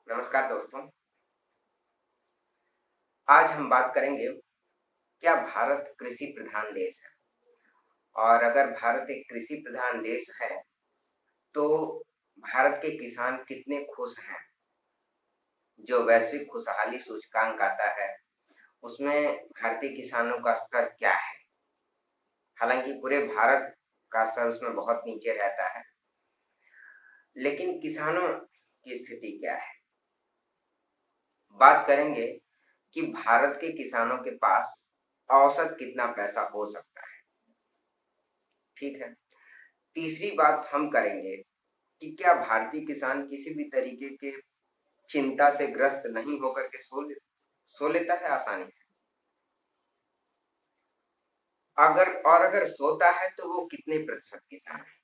नमस्कार दोस्तों। आज हम बात करेंगे, क्या भारत कृषि प्रधान देश है? और अगर भारत एक कृषि प्रधान देश है, तो भारत के किसान कितने खुश हैं? जो वैश्विक खुशहाली सूचकांक आता है, उसमें भारतीय किसानों का स्तर क्या है? हालांकि पूरे भारत का स्तर उसमें बहुत नीचे रहता है, लेकिन किसानों की स्थिति क्या है? बात करेंगे कि भारत के किसानों के पास औसत कितना पैसा हो सकता है। ठीक है। तीसरी बात हम करेंगे कि क्या भारतीय किसान किसी भी तरीके के चिंता से ग्रस्त नहीं होकर के सो लेता है आसानी से? अगर सोता है तो वो कितने प्रतिशत किसान है?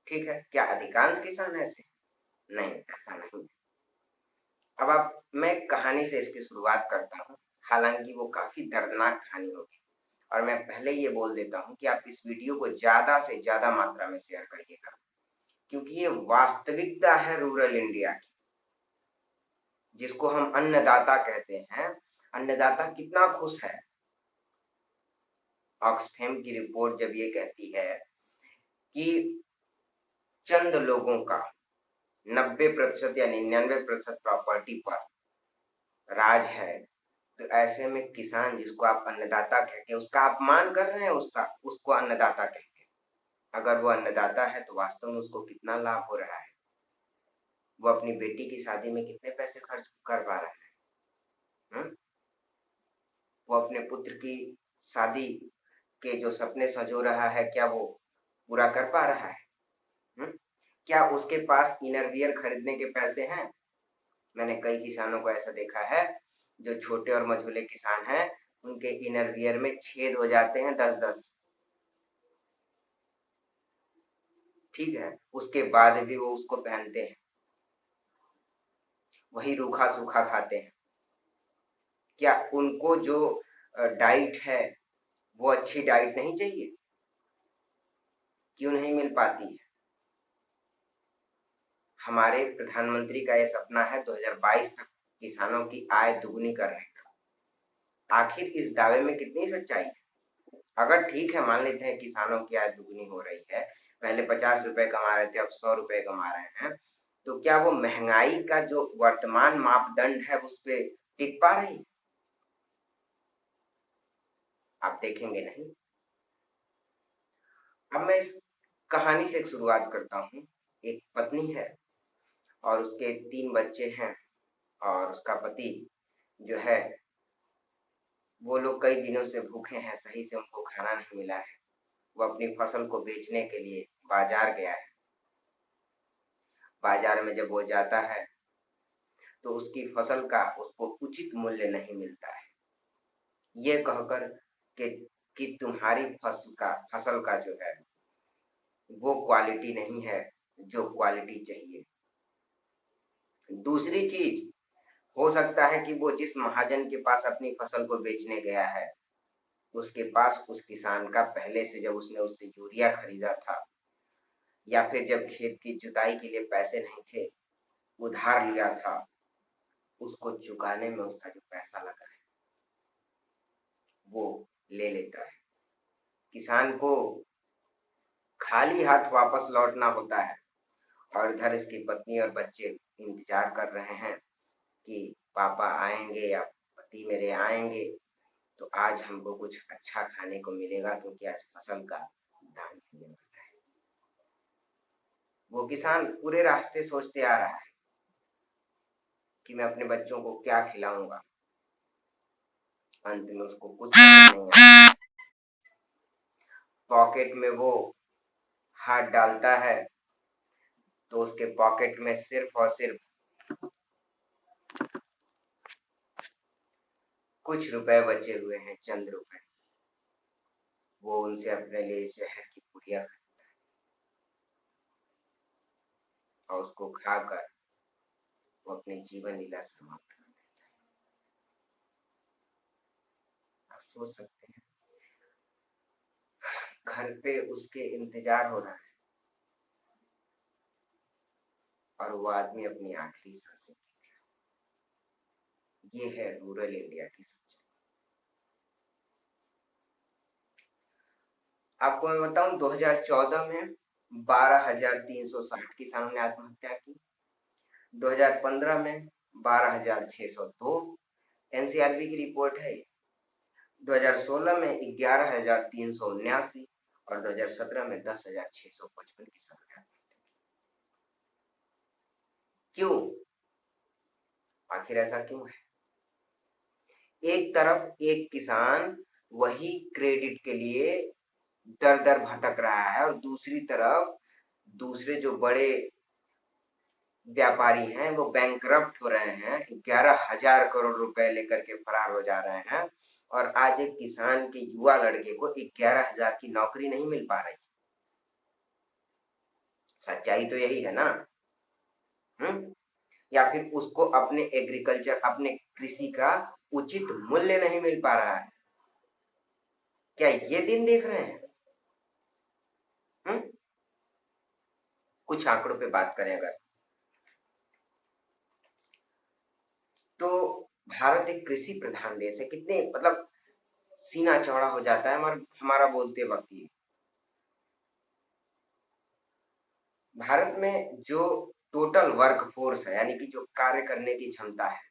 ठीक है, क्या अधिकांश किसान ऐसे? नहीं, ऐसा नहीं है। अब आप मैं एक कहानी से इसकी शुरुआत करता हूँ। हालांकि वो काफी दर्दनाक कहानी होगी, और मैं पहले ये बोल देता हूँ कि आप इस वीडियो को ज्यादा से ज्यादा मात्रा में शेयर करिएगा, क्योंकि ये वास्तविकता है रूरल इंडिया की, जिसको हम अन्नदाता कहते हैं। अन्नदाता कितना खुश है? ऑक्सफैम की रिपोर्ट जब ये कहती है कि चंद लोगों का 90% या 99% प्रॉपर्टी पर राज है, तो ऐसे में किसान, जिसको आप अन्नदाता कह के उसका अपमान कर रहे हैं, उसको अन्नदाता कह के, अगर वो अन्नदाता है तो वास्तव में उसको कितना लाभ हो रहा है? वो अपनी बेटी की शादी में कितने पैसे खर्च कर पा रहा है? हुँ? वो अपने पुत्र की शादी के जो सपने संजो रहा है, क्या वो पूरा कर पा रहा है? हुँ? क्या उसके पास इनर वियर खरीदने के पैसे हैं? मैंने कई किसानों को ऐसा देखा है, जो छोटे और मझोले किसान हैं, उनके इनर वियर में छेद हो जाते हैं 10-10। ठीक है, उसके बाद भी वो उसको पहनते हैं, वही रूखा-सूखा खाते हैं। क्या उनको जो डाइट है, वो अच्छी डाइट नहीं चाहिए? क्यों नहीं मिल पाती है? हमारे प्रधानमंत्री का ये सपना है 2022 तक किसानों की आय दुगुनी करने का। आखिर इस दावे में कितनी सच्चाई है? अगर ठीक है, मान लेते हैं किसानों की आय दुगनी हो रही है, पहले 50 रुपए कमा रहे थे, अब 100 रुपए कमा रहे हैं, तो क्या वो महंगाई का जो वर्तमान मापदंड है उस पे टिक पा रही? आप देखेंगे नहीं। अब मैं इस कहानी से एक शुरुआत करता हूँ। एक पत्नी है और उसके 3 बच्चे हैं, और उसका पति जो है, वो लोग कई दिनों से भूखे हैं, सही से उनको खाना नहीं मिला है। वो अपनी फसल को बेचने के लिए बाजार गया है। बाजार में जब वो जाता है, तो उसकी फसल का उसको उचित मूल्य नहीं मिलता है। ये कहकर कि तुम्हारी फसल का जो है, वो क्वालिटी नहीं है जो क्वालिटी चाहिए। दूसरी चीज, हो सकता है कि वो जिस महाजन के पास अपनी फसल को बेचने गया है, उसके पास उस किसान का पहले से, जब उसने उससे यूरिया खरीदा था, या फिर जब खेत की जुताई के लिए पैसे नहीं थे, उधार लिया था, उसको चुकाने में उसका जो पैसा लगा है, वो ले लेता है। किसान को खाली हाथ वापस लौटना होता है, और इधर इसकी पत्नी और बच्चे इंतजार कर रहे हैं कि पापा आएंगे या पति मेरे आएंगे, तो आज हमको कुछ अच्छा खाने को मिलेगा, क्योंकि आज फसल का दाम मिलने वाला है। वो किसान पूरे रास्ते सोचते आ रहा है कि मैं अपने बच्चों को क्या खिलाऊंगा। अंत में उसको कुछ समझ नहीं आता। पॉकेट में वो हाथ डालता है, तो उसके पॉकेट में सिर्फ और सिर्फ कुछ रुपए बचे हुए हैं, चंद रुपए। वो उनसे अपने लिए शहर की पुड़िया खरीदता है, और उसको खाकर वो अपनी जीवन लीला समाप्त कर देता है। आप सोच सकते हैं, घर पे उसके इंतजार हो रहा है, और वो आदमी अपनी आखिरी सांसें ले रहा है। ये है रूरल इंडिया की सच्चाई। आपको मैं बताऊं, 2014 में 12,360 किसानों ने आत्महत्या की। 2015 में 12,602, एनसीआरबी की रिपोर्ट है। 2016 में 11,379 और 2017 में 10,655 किसान ने। क्यों? आखिर ऐसा क्यों है? एक तरफ एक किसान वही क्रेडिट के लिए दर दर भटक रहा है और दूसरी तरफ दूसरे जो बड़े व्यापारी हैं वो बैंकरप्ट हो रहे हैं, 11,000 करोड़ रुपए लेकर के फरार हो जा रहे हैं। और आज एक किसान के युवा लड़के को 11,000 की नौकरी नहीं मिल पा रही। सच्चाई तो यही है ना। या फिर उसको अपने एग्रीकल्चर, अपने कृषि का उचित मूल्य नहीं मिल पा रहा है। क्या ये दिन देख रहे हैं? हुँ? कुछ आंकड़ों पे बात करें अगर, तो भारत एक कृषि प्रधान देश है। कितने मतलब सीना चौड़ा हो जाता है हमारा बोलते वक्त ही। भारत में जो टोटल वर्क फोर्स है, यानी कि जो कार्य करने की क्षमता है,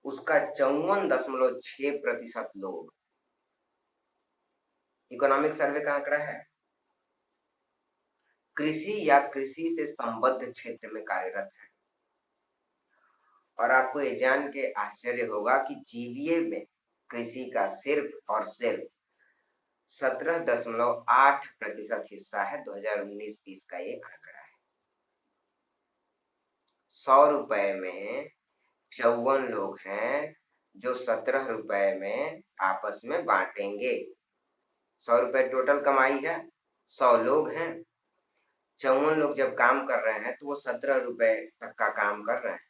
उसका 54.6% लोग इकोनॉमिक सर्वे का आंकड़ा है कृषि या कृषि से संबद्ध क्षेत्र में कार्यरत है। और आपको ये जान के आश्चर्य होगा कि जीवीए में कृषि का सिर्फ और सिर्फ 17.8% हिस्सा है। 2019-20 का ये आंकड़ा है। 100 रुपए में 54 लोग हैं जो 17 रुपए में आपस में बांटेंगे। 100 रुपए टोटल कमाई है, 100 लोग हैं, 54 लोग जब काम कर रहे हैं तो वो 17 रुपए तक का काम कर रहे हैं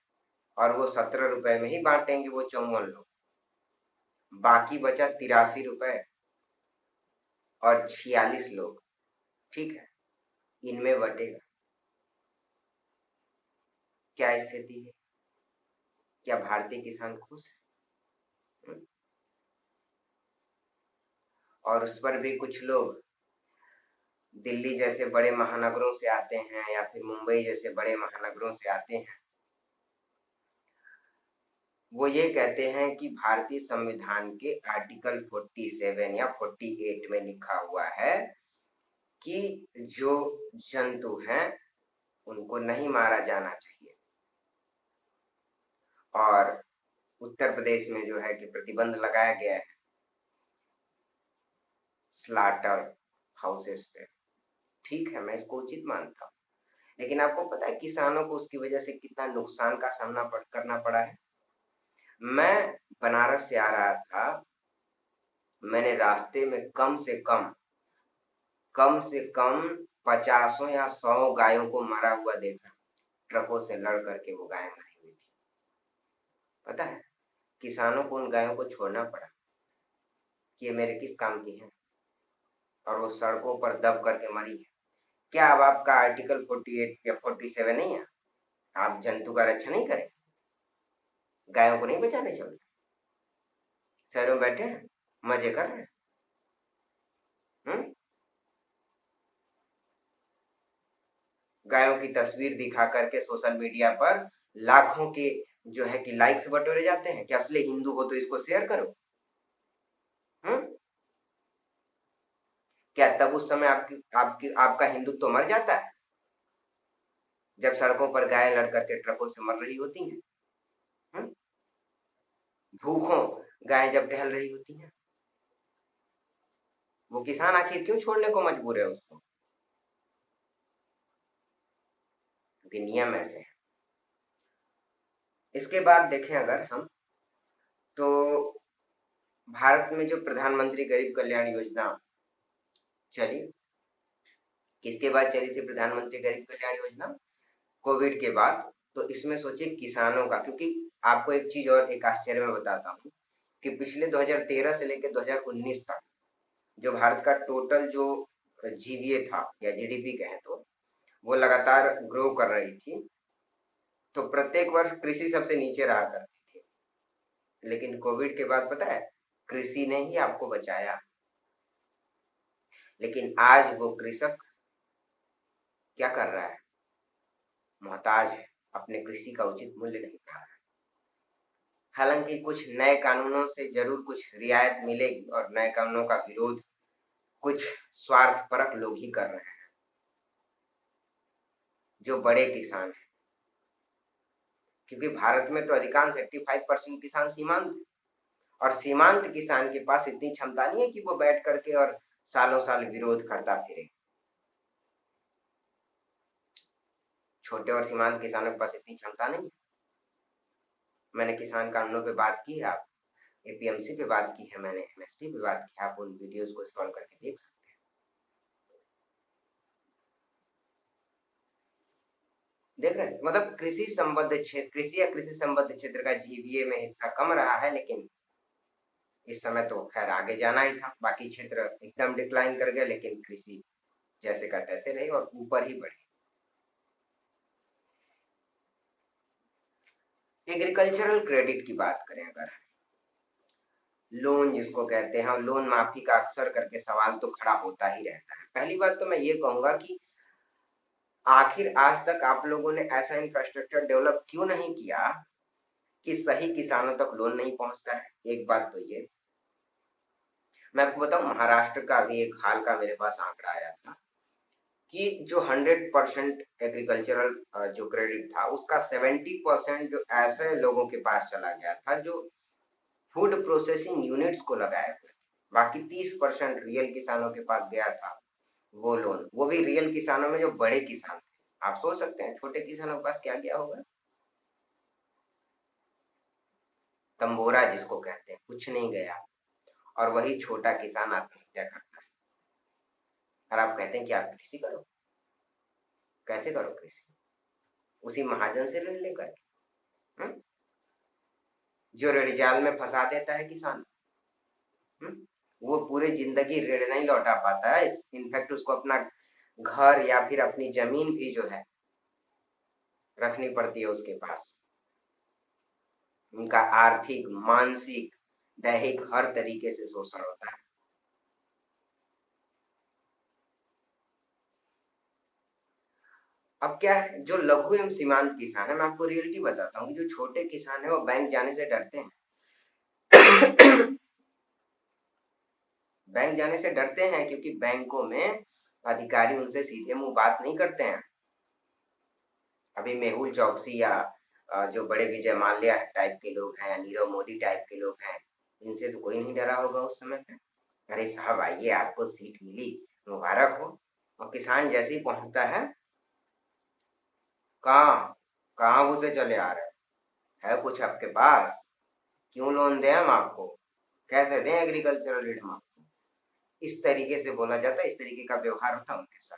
और वो 17 रुपए में ही बांटेंगे वो 54 लोग। बाकी बचा 83 रुपए और 46 लोग, ठीक है, इनमें बटेगा। क्या स्थिति है? क्या भारतीय किसान खुश है? और उस पर भी कुछ लोग दिल्ली जैसे बड़े महानगरों से आते हैं या फिर मुंबई जैसे बड़े महानगरों से आते हैं। वो ये कहते हैं कि भारतीय संविधान के आर्टिकल 47 या 48 में लिखा हुआ है कि जो जंतु हैं उनको नहीं मारा जाना चाहिए। और उत्तर प्रदेश में जो है कि प्रतिबंध लगाया गया है स्लाटर हाउसेस पे। ठीक है, मैं इसको उचित मानता हूँ, लेकिन आपको पता है किसानों को उसकी वजह से कितना नुकसान का करना पड़ा है। मैं बनारस से आ रहा था, मैंने रास्ते में कम से कम 50 या 100 गायों को मरा हुआ देखा। ट्रकों से लड़ करके वो गायें मरी हुई थी। पता है, किसानों को उन गायों को छोड़ना पड़ा कि ये मेरे किस काम की हैं, और वो सड़कों पर दब करके मरी है। क्या अब आपका आर्टिकल 48 या 47 नहीं है? आप जंतु का रक्षा नहीं करें? गायों को नहीं बचाने चलते? शहरों में बैठे हैं, मजे कर रहे हैं। गायों की तस्वीर दिखा करके सोशल मीडिया पर लाखों के जो है कि लाइक्स बटोरे जाते हैं कि असली हिंदू हो तो इसको शेयर करो। हम्म क्या तब उस समय आपकी आपकी आपका हिंदुत्व तो मर जाता है जब सड़कों पर गाय लड़ करके ट्रकों से मर रही होती हैं? हम्म भूखों गाय जब टहल रही होती हैं, वो किसान आखिर क्यों छोड़ने को मजबूर है उसको? क्योंकि नियम ऐसे हैं। इसके बाद देखें अगर हम, तो भारत में जो प्रधानमंत्री गरीब कल्याण योजना चली, किसके बाद चली थी प्रधानमंत्री गरीब कल्याण योजना? कोविड के बाद। तो इसमें सोचिए किसानों का, क्योंकि आपको एक चीज और एक आश्चर्य में बताता हूँ कि पिछले 2013 से लेकर 2019 तक जो भारत का टोटल जो जीवीए था या जीडीपी कहें तो वो लगातार ग्रो कर रही थी। तो प्रत्येक वर्ष कृषि सबसे नीचे रहा करती थी, लेकिन कोविड के बाद पता है कृषि ने ही आपको बचाया। लेकिन आज वो कृषक क्या कर रहा है? मोहताज है, अपने कृषि का उचित मूल्य नहीं पा रहा है। हालांकि कुछ नए कानूनों से जरूर कुछ रियायत मिलेगी, और नए कानूनों का विरोध कुछ स्वार्थपरक लोग ही कर रहे हैं, जो बड़े किसान हैं। क्योंकि भारत में तो अधिकांश 85% किसान सीमांत हैं, और सीमांत किसान के पास इतनी क्षमता नहीं है कि वो बैठ करके और सालों साल विरोध करता फिरे। छोटे और सीमांत किसानों के पास इतनी क्षमता नहीं है। मैंने किसान कानूनों पे बात की है, आप एपीएमसी पे बात की है, मैंने एमएसपी पे बात की है, आप उन वीडियोस को इंस्टॉल करके देख सकते हैं। देख रहे हैं, मतलब कृषि संबद्ध क्षेत्र, कृषि या कृषि संबद्ध क्षेत्र का जीवीए में हिस्सा कम रहा है, लेकिन इस समय तो खैर आगे जाना ही था। बाकी क्षेत्र एकदम डिक्लाइन कर गया, लेकिन कृषि जैसे का तैसे रही और ऊपर ही बढ़ी। एग्रीकल्चरल क्रेडिट की बात करें अगर, लोन जिसको कहते हैं, और लोन माफी का अक्सर करके सवाल तो खड़ा होता ही रहता है। पहली बात तो मैं ये कहूंगा कि आखिर आज तक आप लोगों ने ऐसा इंफ्रास्ट्रक्चर डेवलप क्यों नहीं किया कि सही किसानों तक लोन नहीं पहुंचता है। एक बात तो ये, मैं आपको बताऊं, महाराष्ट्र का भी एक हाल का मेरे पास आंकड़ा आया था कि जो 100% एग्रीकल्चरल जो क्रेडिट था, उसका 70% जो ऐसे लोगों के पास चला गया था जो फूड प्रोसेसिंग यूनिट्स को लगाए हुए। बाकी 30% रियल किसानों के पास गया था वो लोन, वो भी रियल किसानों में जो बड़े किसान थे। आप सोच सकते हैं छोटे किसानों के पास क्या गया होगा। तंबोरा जिसको कहते हैं, कुछ नहीं गया, और वही छोटा किसान आत्महत्या करता है। और आप कहते हैं कि आप कृषि करो, कैसे करो कृषि? उसी महाजन से ऋण लेकर के, जो ऋण जाल में फंसा देता है किसान। हम्म? वो पूरी जिंदगी ऋण नहीं लौटा पाता है, इनफैक्ट उसको अपना घर या फिर अपनी जमीन भी जो है रखनी पड़ती है उसके पास। उनका आर्थिक, मानसिक, दैहिक हर तरीके से शोषण होता है। अब क्या है, जो लघु एवं सीमांत किसान है, मैं आपको रियलिटी बताता हूँ कि जो छोटे किसान है वो बैंक जाने से डरते हैं। बैंक जाने से डरते हैं क्योंकि बैंकों में अधिकारी उनसे सीधे मुंह बात नहीं करते हैं। अभी मेहुल चौकसी या जो बड़े विजय माल्या टाइप के लोग हैं, नीरव मोदी टाइप के लोग हैं, इनसे तो कोई नहीं डरा होगा उस समय पे। अरे साहब आइए, आपको सीट मिली, मुबारक हो। और किसान जैसे ही पहुंचता है, कहाँ कहाँ घुसे चले आ रहे हैं, है कुछ आपके पास? क्यों लोन दें हम आपको, कैसे दें एग्रीकल्चरल ऋण हम आपको? इस तरीके से बोला जाता है, इस तरीके का व्यवहार होता है उनके साथ।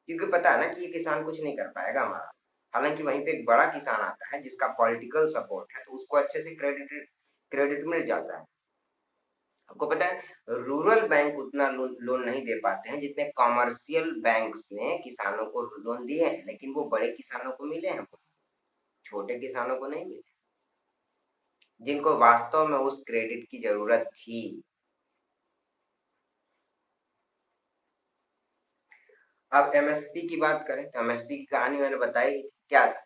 क्योंकि पता है ना कि ये किसान कुछ नहीं कर पाएगा हमारा। हालांकि वहीं पे एक बड़ा किसान आता है जिसका पॉलिटिकल सपोर्ट है, तो उसको अच्छे से क्रेडिट क्रेडिट मिल जाता है। आपको पता है रूरल बैंक उतना लोन नहीं दे पाते हैं जितने कॉमर्शियल बैंक्स ने किसानों को लोन दिए हैं, लेकिन वो बड़े किसानों को मिले हैं, छोटे किसानों को नहीं मिले, जिनको वास्तव में उस क्रेडिट की जरूरत थी। अब एमएसपी की बात करें तो एमएसपी की कहानी मैंने बताई थी, क्या था?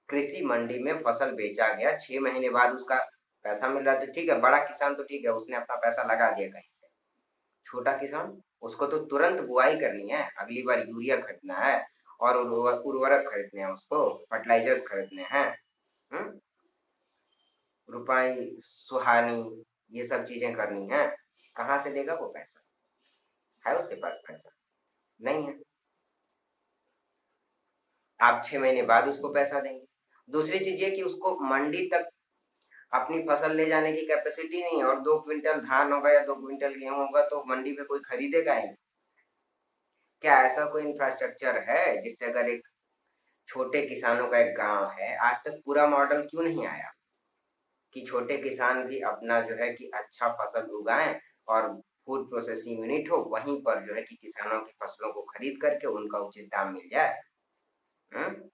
कृषि मंडी में फसल बेचा गया, 6 महीने बाद उसका पैसा मिल रहा, तो ठीक है, बड़ा किसान तो ठीक है, उसने अपना पैसा लगा दिया कहीं से। छोटा किसान, उसको तो तुरंत बुआई करनी है, अगली बार यूरिया खरीदना है, और उर्वरक खरीदने हैं, उसको फर्टिलाइजर्स खरीदने हैं, हम्म, रुपाई सुहानी, ये सब चीजें करनी है। कहाँ से देगा वो पैसा? है उसके पास पैसा? नहीं है। आप 6 महीने बाद उसको पैसा देंगे। दूसरी चीज ये कि उसको मंडी तक अपनी फसल ले जाने की कैपेसिटी नहीं है, और 2 क्विंटल धान होगा या 2 क्विंटल गेहूं होगा तो मंडी में कोई खरीदेगा ही नहीं। क्या ऐसा कोई इंफ्रास्ट्रक्चर है जिससे अगर एक छोटे किसानों का एक गांव है, आज तक पूरा मॉडल क्यों नहीं आया कि छोटे किसान भी अपना जो है कि अच्छा फसल उगाएं, और फूड प्रोसेसिंग यूनिट हो, वहीं पर जो है कि किसानों की फसलों को खरीद करके उनका उचित दाम मिल जाए। Hmm?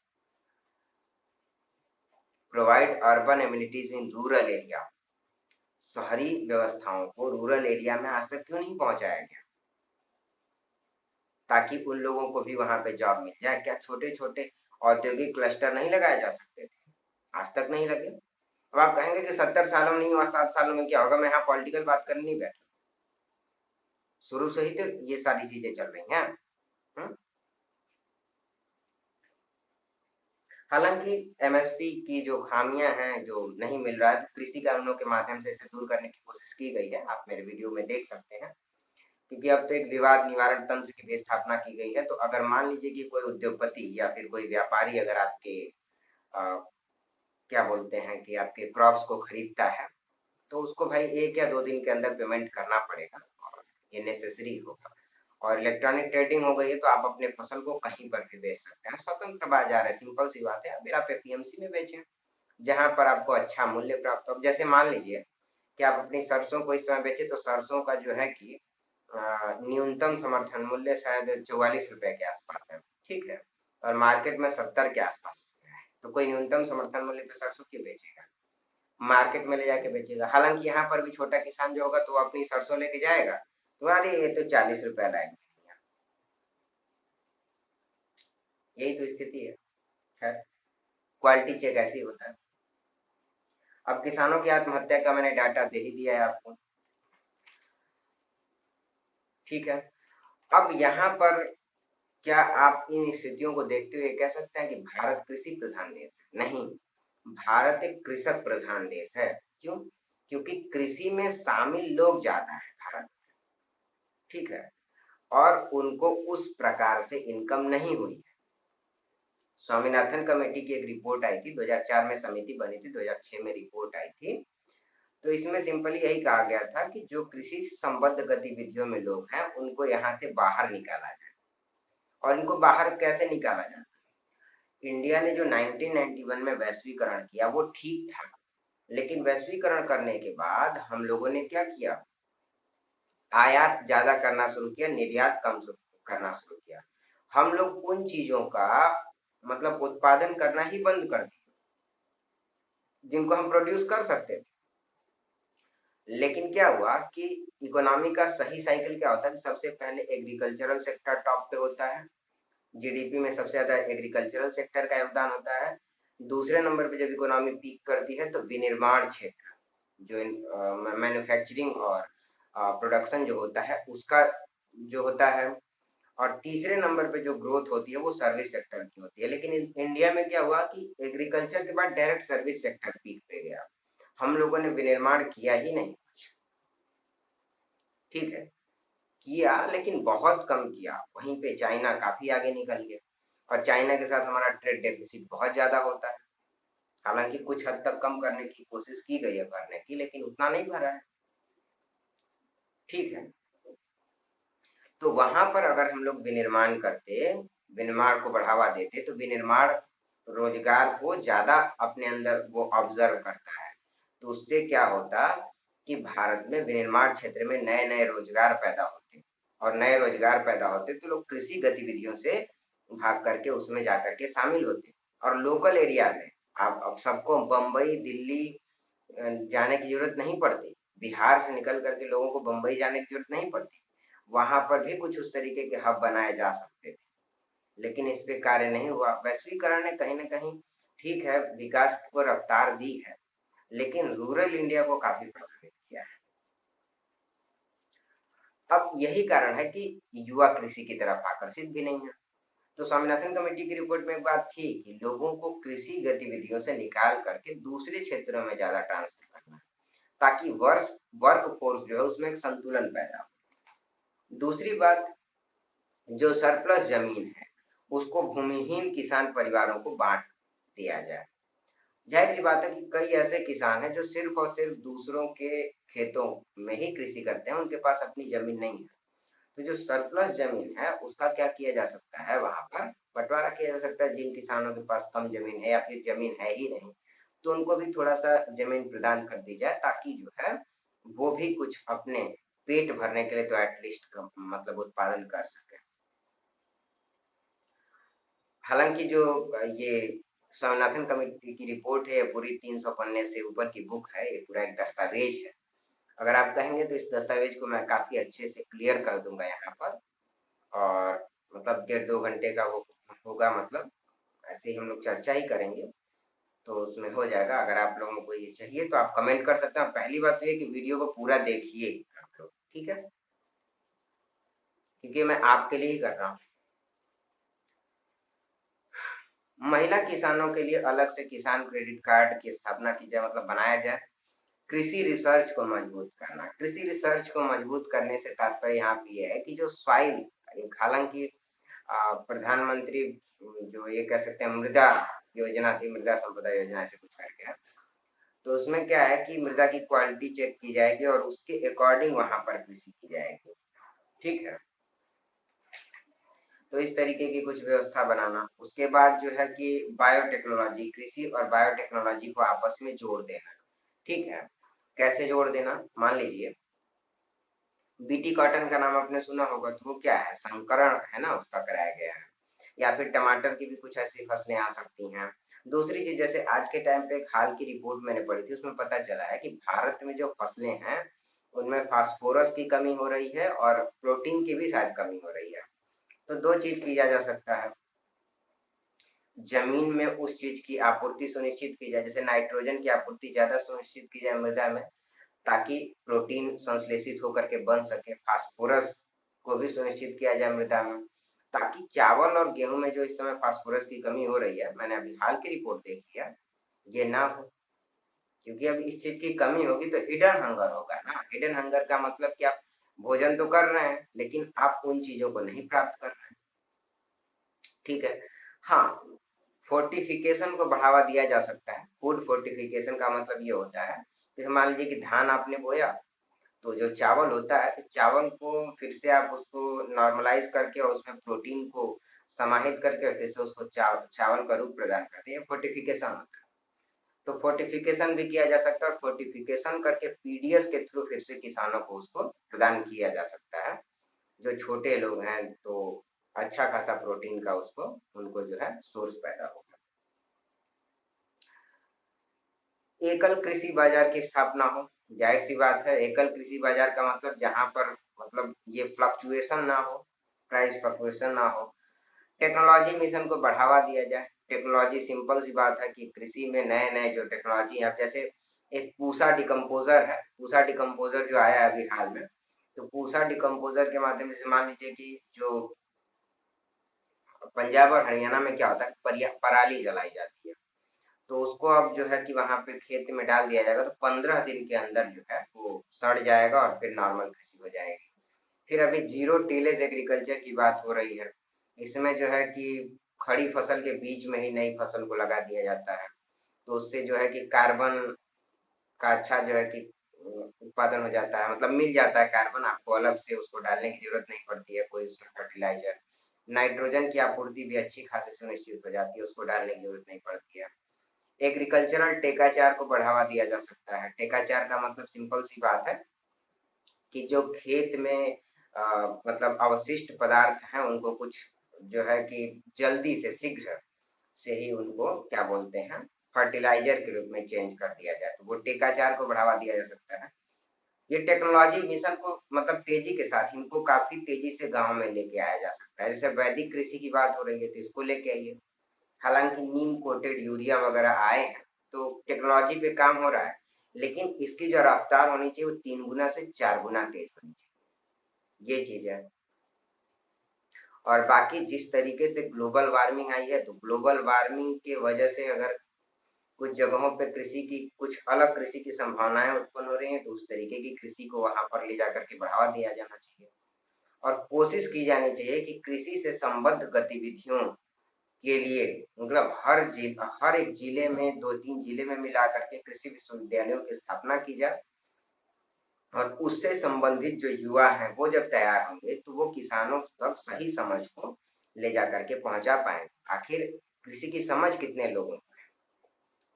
Provide urban amenities in rural area. शहरी व्यवस्थाओं को रूरल एरिया में आज तक क्यों नहीं पहुंचाया गया, ताकि उन लोगों को भी वहां पे जॉब मिल जाए। क्या छोटे छोटे औद्योगिक क्लस्टर नहीं लगाए जा सकते थे? आज तक नहीं लगे। अब आप कहेंगे कि 70 सालों में नहीं हुआ, 7 सालों में क्या होगा। मैं यहाँ पॉलिटिकल बात करने नहीं बैठा, शुरू से ही तो ये सारी चीजें चल रही हैं। हम्म? हालांकि एमएसपी की जो खामियां हैं, जो नहीं मिल रहा है, तो कृषि कानूनों के माध्यम से इसे दूर करने की कोशिश की गई है। आप मेरे वीडियो में देख सकते हैं, क्योंकि अब तो एक विवाद निवारण तंत्र की भी स्थापना की गई है। तो अगर मान लीजिए कि कोई उद्योगपति या फिर कोई व्यापारी अगर आपके क्या बोलते हैं कि आपके क्रॉप्स को खरीदता है, तो उसको भाई 1 या 2 दिन के अंदर पेमेंट करना पड़ेगा, और ये नेसेसरी होगा। और इलेक्ट्रॉनिक ट्रेडिंग हो गई है, तो आप अपने फसल को कहीं पर भी बेच सकते हैं। स्वतंत्र बाजार है, सिंपल सी बात है। फिर आप एपीएमसी में बेचें, जहां पर आपको अच्छा मूल्य प्राप्त हो। जैसे मान लीजिए कि आप अपनी सरसों को इस समय बेचे, तो सरसों का जो है कि न्यूनतम समर्थन मूल्य शायद 44 रुपए के आसपास है, ठीक है, और मार्केट में 70 के आसपास है। तो कोई न्यूनतम समर्थन मूल्य पे सरसों क्यों बेचेगा, मार्केट में ले जाके बेचेगा। हालांकि यहाँ पर भी छोटा किसान जो होगा, तो वो अपनी सरसों लेके जाएगा, तो अरे ये तो 40 रुपया लाएगा। यही तो स्थिति है। खैर, क्वालिटी चेक ऐसे ही होता है। अब किसानों की आत्महत्या का मैंने डाटा दे ही दिया है आपको, ठीक है। अब यहाँ पर क्या आप इन स्थितियों को देखते हुए कह सकते हैं कि भारत कृषि प्रधान देश है? नहीं, भारत एक कृषक प्रधान देश है। क्यों? क्योंकि कृषि में शामिल लोग ज्यादा है भारत, ठीक है, और उनको उस प्रकार से इनकम नहीं हुई है। स्वामीनाथन कमेटी की एक रिपोर्ट आई थी 2004 में, समिति बनी थी 2006 में रिपोर्ट आई थी। तो इसमें सिंपली यही कहा गया था कि जो कृषि संबद्ध गतिविधियों में लोग हैं, उनको यहाँ से बाहर निकाला जाए। और इनको बाहर कैसे निकाला जाए? इंडिया ने जो 1991 में वैश्वीकरण किया वो ठीक था, लेकिन वैश्वीकरण करने के बाद हम लोगों ने क्या किया? आयात ज्यादा करना शुरू किया, निर्यात कम करना शुरू किया। हम लोग उन चीजों का मतलब उत्पादन करना ही बंद कर दिया जिनको हम प्रोड्यूस कर सकते थे। लेकिन क्या हुआ कि इकोनॉमी का सही साइकिल क्या होता है कि सबसे पहले एग्रीकल्चरल सेक्टर टॉप पे होता है, जीडीपी में सबसे ज्यादा एग्रीकल्चरल सेक्टर का योगदान होता है। दूसरे नंबर पे जब इकोनॉमी पीक करती है, तो विनिर्माण क्षेत्र, जो मैन्युफैक्चरिंग और प्रोडक्शन जो होता है उसका जो होता है। और तीसरे नंबर पे जो ग्रोथ होती है वो सर्विस सेक्टर की होती है। लेकिन इंडिया में क्या हुआ कि एग्रीकल्चर के बाद डायरेक्ट सर्विस सेक्टर पीक पे गया, हम लोगों ने विनिर्माण किया ही नहीं कुछ, ठीक है, किया लेकिन बहुत कम किया। वहीं पे चाइना काफी आगे निकल गया, और चाइना के साथ हमारा ट्रेड डेफिसिट बहुत ज्यादा होता है। हालांकि कुछ हद तक कम करने की कोशिश की गई है भरने की, लेकिन उतना नहीं भरा है, ठीक है। तो वहां पर अगर हम लोग विनिर्माण करते, विनिर्माण को बढ़ावा देते, तो विनिर्माण रोजगार को ज्यादा अपने अंदर वो ऑब्जर्व करता है। तो उससे क्या होता कि भारत में विनिर्माण क्षेत्र में नए नए रोजगार पैदा होते, और नए रोजगार पैदा होते तो लोग कृषि गतिविधियों से भाग करके उसमें जाकर के शामिल होते। और लोकल एरिया में आप अब सबको बम्बई दिल्ली जाने की जरूरत नहीं पड़ती, बिहार से निकल करके लोगों को बम्बई जाने की जरूरत नहीं पड़ती। वहां पर भी कुछ उस तरीके के हब बनाए जा सकते थे, लेकिन इस पे कार्य नहीं हुआ। वैश्वीकरण ने कहीं ना कहीं, ठीक है, विकास को रफ्तार दी है, लेकिन रूरल इंडिया को काफी प्रभावित किया है। अब यही कारण है कि युवा कृषि की तरफ आकर्षित भी नहीं है। तो स्वामीनाथन कमेटी की रिपोर्ट में एक बात थी कि लोगों को कृषि गतिविधियों से निकाल करके दूसरे क्षेत्रों में ज्यादा ट्रांसफर करना है, ताकि वर्क फोर्स जो है उसमें एक संतुलन पैदा हो। दूसरी बात, जो सरप्लस जमीन है उसको भूमिहीन किसान परिवारों को बांट दिया जाए। जाहिर सी बात है कि कई ऐसे किसान हैं जो सिर्फ और सिर्फ दूसरों के खेतों में ही कृषि करते हैं, उनके पास अपनी जमीन नहीं है। तो जो सरप्लस जमीन है उसका क्या किया जा सकता है, वहां पर बंटवारा किया जा सकता है। जिन किसानों के पास कम जमीन है या फिर जमीन है ही नहीं, तो उनको भी थोड़ा सा जमीन प्रदान कर दी जाए, ताकि जो है वो भी कुछ अपने पेट भरने के लिए तो एटलीस्ट मतलब उत्पादन कर सके। हालांकि जो ये स्वामीनाथन कमेटी की रिपोर्ट है, ये पूरी 300 पन्ने से ऊपर की बुक है, ये पूरा एक दस्तावेज है। अगर आप कहेंगे तो इस दस्तावेज को मैं काफी अच्छे से क्लियर कर दूंगा यहाँ पर, और मतलब 1.5-2 घंटे का वो होगा, मतलब ऐसे ही हम लोग चर्चा ही करेंगे, तो उसमें हो जाएगा। अगर आप लोगों को ये चाहिए तो आप कमेंट कर सकते हैं। पहली बात तो ये कि वीडियो को पूरा देखिए आप लोग, ठीक है, क्योंकि मैं आपके लिए ही कर रहा हूँ। महिला किसानों के लिए अलग से किसान क्रेडिट कार्ड की स्थापना की जाए, मतलब बनाया जाए। कृषि रिसर्च को मजबूत करना, कृषि रिसर्च को मजबूत करने से तात्पर्य यहाँ पे ये है कि जो सॉइल, हालांकि प्रधानमंत्री जो ये कह सकते हैं मृदा योजना थी, मृदा संपदा योजना ऐसे कुछ करके है, तो उसमें क्या है कि मृदा की क्वालिटी चेक की जाएगी और उसके अकॉर्डिंग वहां पर कृषि की जाएगी, ठीक है। तो इस तरीके की कुछ व्यवस्था बनाना। उसके बाद जो है कि बायोटेक्नोलॉजी, कृषि और बायोटेक्नोलॉजी को आपस में जोड़ देना, ठीक है। कैसे जोड़ देना, मान लीजिए बीटी कॉटन का नाम आपने सुना होगा, तो वो क्या है, संकरण है ना, उसका कराया गया है। या फिर टमाटर की भी कुछ ऐसी फसलें आ सकती हैं। दूसरी चीज, जैसे आज के टाइम पे एक हाल की रिपोर्ट मैंने पढ़ी थी, उसमें पता चला है कि भारत में जो फसलें हैं उनमें फास्फोरस की कमी हो रही है और प्रोटीन की भी शायद कमी हो रही है। तो दो चीज किया जा सकता है, जमीन में उस चीज की आपूर्ति सुनिश्चित की जाए, जैसे नाइट्रोजन की आपूर्ति ज्यादा सुनिश्चित की जाए मृदा में, ताकि प्रोटीन संश्लेषित होकर के बन सके। फास्फोरस को भी सुनिश्चित किया जाए मृदा में, ताकि चावल और गेहूं में जो इस समय फास्फोरस की कमी हो रही है, मैंने अभी हाल की रिपोर्ट देखी है, ये ना हो। क्योंकि अब इस चीज की कमी होगी तो हिडन हंगर होगा ना। हिडन हंगर का मतलब कि आप भोजन तो कर रहे हैं लेकिन आप उन चीजों को नहीं प्राप्त कर रहे हैं, ठीक है। हाँ, फोर्टिफिकेशन को बढ़ावा दिया जा सकता है। फूड फोर्टिफिकेशन का मतलब ये होता है, जैसे मान लीजिए कि धान आपने बोया, तो जो चावल होता है, तो चावल को फिर से आप उसको नॉर्मलाइज करके और उसमें प्रोटीन को समाहित करके फिर से उसको चावल का रूप प्रदान करते हैं, फोर्टिफिकेशन होता है। तो फोर्टिफिकेशन भी किया जा सकता है, और फोर्टिफिकेशन करके पीडीएस के थ्रू फिर से किसानों को उसको प्रदान किया जा सकता है। जो छोटे लोग हैं तो अच्छा खासा प्रोटीन का उसको, उनको जो है सोर्स पैदा होगा। एकल कृषि बाजार की स्थापना हो, जाहिर सी बात है, एकल कृषि बाजार का मतलब जहां पर मतलब ये फ्लक्चुएशन ना हो, प्राइस फ्लक्चुएशन ना हो। टेक्नोलॉजी मिशन को बढ़ावा दिया जाए। टेक्नोलॉजी, सिंपल सी बात है कि कृषि में नए नए जो टेक्नोलॉजी है, जैसे एक पूसा डिकम्पोजर है, पूसा डिकम्पोजर जो आया है अभी हाल में, तो पूसा डिकम्पोजर के माध्यम से मान लीजिए कि जो पंजाब और हरियाणा में क्या होता है, पराली जलाई जाती है, तो उसको अब जो है कि वहां पे खेत में डाल दिया जाएगा, तो 15 दिन के अंदर जो है वो सड़ जाएगा और फिर नॉर्मल कृषि हो जाएगी। फिर अभी जीरो टीलेज एग्रीकल्चर की बात हो रही है, इसमें जो है कि खड़ी फसल के बीच में ही नई फसल को लगा दिया जाता है, तो उससे जो है कि कार्बन का अच्छा जो है कि उत्पादन हो जाता है, मतलब मिल जाता है कार्बन, आपको अलग से उसको डालने की जरूरत नहीं पड़ती है कोई उसमें फर्टिलाइजर। नाइट्रोजन की आपूर्ति भी अच्छी खासी सुनिश्चित हो जाती है, उसको डालने की जरूरत नहीं पड़ती है। एग्रीकल्चरल टेकाचार को बढ़ावा दिया जा सकता है। टेकाचार का मतलब सिंपल सी बात है कि जो खेत में मतलब अवशिष्ट पदार्थ हैं उनको कुछ जो है कि जल्दी से, शीघ्र से ही उनको क्या बोलते हैं, फर्टिलाइजर के रूप में चेंज कर दिया जाए, तो वो टेकाचार को बढ़ावा दिया जा सकता है। ये टेक्नोलॉजी मिशन को मतलब तेजी के साथ इनको काफी तेजी से गांव में लेके आया जा सकता है। जैसे वैदिक कृषि की बात हो रही है तो इसको लेके आइए। हालांकि नीम कोटेड यूरिया वगैरह आए हैं, तो टेक्नोलॉजी पे काम हो रहा है, लेकिन इसकी जो रफ्तार होनी चाहिए वो 3 गुना से 4 गुना तेज होनी चाहिए, ये चीज है। और बाकी जिस तरीके से ग्लोबल वार्मिंग आई है, तो ग्लोबल वार्मिंग के वजह से अगर कुछ जगहों पे कृषि की कुछ अलग कृषि की संभावनाएं उत्पन्न हो रही हैं, तो उस तरीके की कृषि को वहां पर ले जाकर के बढ़ावा दिया जाना चाहिए। और कोशिश की जानी चाहिए कि कृषि से संबद्ध गतिविधियों के लिए, मतलब हर एक जिले में, 2-3 जिले में मिला करके कृषि विश्वविद्यालयों की स्थापना की जाए, और उससे संबंधित जो युवा हैं वो जब तैयार होंगे तो वो किसानों तक सही समझ को ले जा करके पहुंचा पाएंगे। आखिर कृषि की समझ कितने लोगों को है,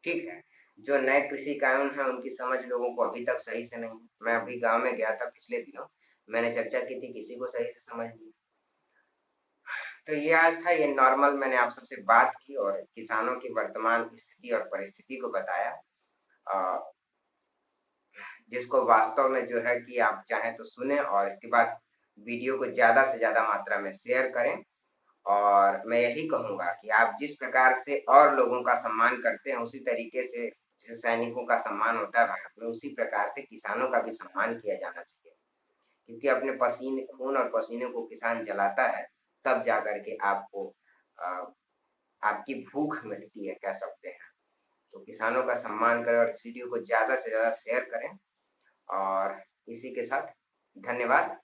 ठीक है। जो नए कृषि कानून है उनकी समझ लोगों को अभी तक सही से नहीं है। मैं अभी गांव में गया था पिछले दिनों, मैंने चर्चा की थी, किसी को सही से समझ नहीं। तो ये आज था, ये नॉर्मल मैंने आप सबसे बात की और किसानों की वर्तमान स्थिति और परिस्थिति को बताया। जिसको वास्तव में जो है कि आप चाहें तो सुने और इसके बाद वीडियो को ज़्यादा से ज़्यादा मात्रा में शेयर करें। और मैं यही कहूँगा कि आप जिस प्रकार से और लोगों का सम्मान करते हैं, उसी तरीके से जैसे सैनिकों का सम्मान होता है भारत में, उसी प्रकार से किसानों का भी सम्मान किया जाना चाहिए। क्योंकि अपने पसीने, खून और पसीने को किसान जलाता है, तब जाकर के आपको अ, आपकी भूख मिटती है, कह सकते हैं। तो किसानों का सम्मान करें और इस वीडियो को ज़्यादा से ज़्यादा शेयर करें। और इसी के साथ धन्यवाद।